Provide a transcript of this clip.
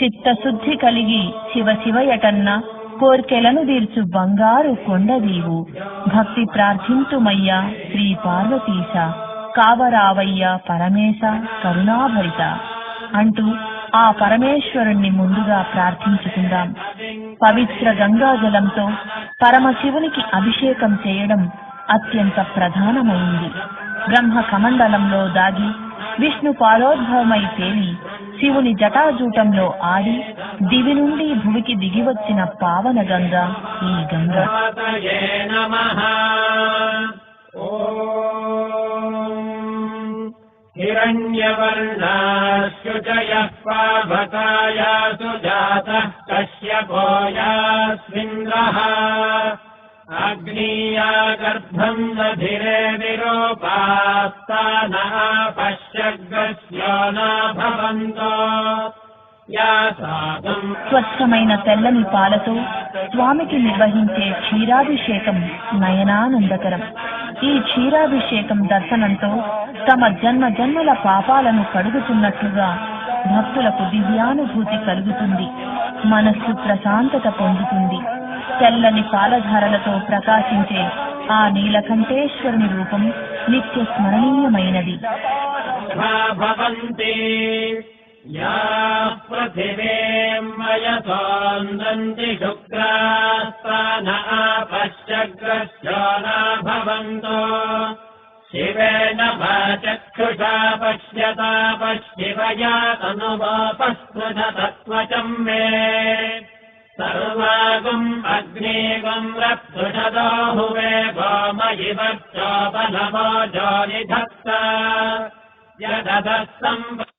చిత్తశుద్ధి కలిగి శివ శివయటన్న కోర్కెలను తీర్చు బంగారు కొండదీవు భక్తి ప్రార్థింతుమయ్యా శ్రీ పార్వతీశ కావరావయ్య పరమేశ కరుణాభరిత అంటూ ఆ పరమేశ్వరుణ్ణి ముందుగా ప్రార్థించుకుందాం. పవిత్ర గంగాజలంతో పరమశివునికి అభిషేకం చేయడం అత్యంత ప్రధానమైంది. బ్రహ్మ కమండలంలో దాగి విష్ణు పాదోద్భవమై తేలి శివుని జటాజూటంలో ఆడి దివి నుండి భువికి దిగివచ్చిన పావన గంగ ఈ గంగ. హిరణ్యవర్ణాశ్రుజయః పావకాయా సుజాతః కశ్యపో యాస్మింద్రః అగ్నీయా గర్భం దధిరే విరూపాస్తానా పశ్యగ్రస్యోనా భవంతో. స్వచ్ఛమైన తెల్లని పాలతో స్వామికి నిర్వహించే క్షీరాభిషేకం నయనానందకరం. ఈ క్షీరాభిషేకం దర్శనంతో తమ జన్మ జన్మల పాపాలను కడుగుతున్నట్లుగా భక్తులకు దివ్యానుభూతి కలుగుతుంది. మనస్సు ప్రశాంతత పొందుతుంది. తెల్లని పాలధారలతో ప్రకాశించే ఆ నీలకంఠేశ్వరుని రూపం నిత్య స్మరణీయమైనది. యా పృథివీమయసోందంతి శుక్రాస్తానా పశ్యగ్రస్యోనా భవంతో. శివేన వాచక్షుషా పశ్యతా పశ్చివయా తనువాపస్పృశ తత్వచం మే. సర్వాగం అగ్నేగం రప్సుషదో హువే గోమయివచ్చోపనమో జోనిధత్త యదధస్సం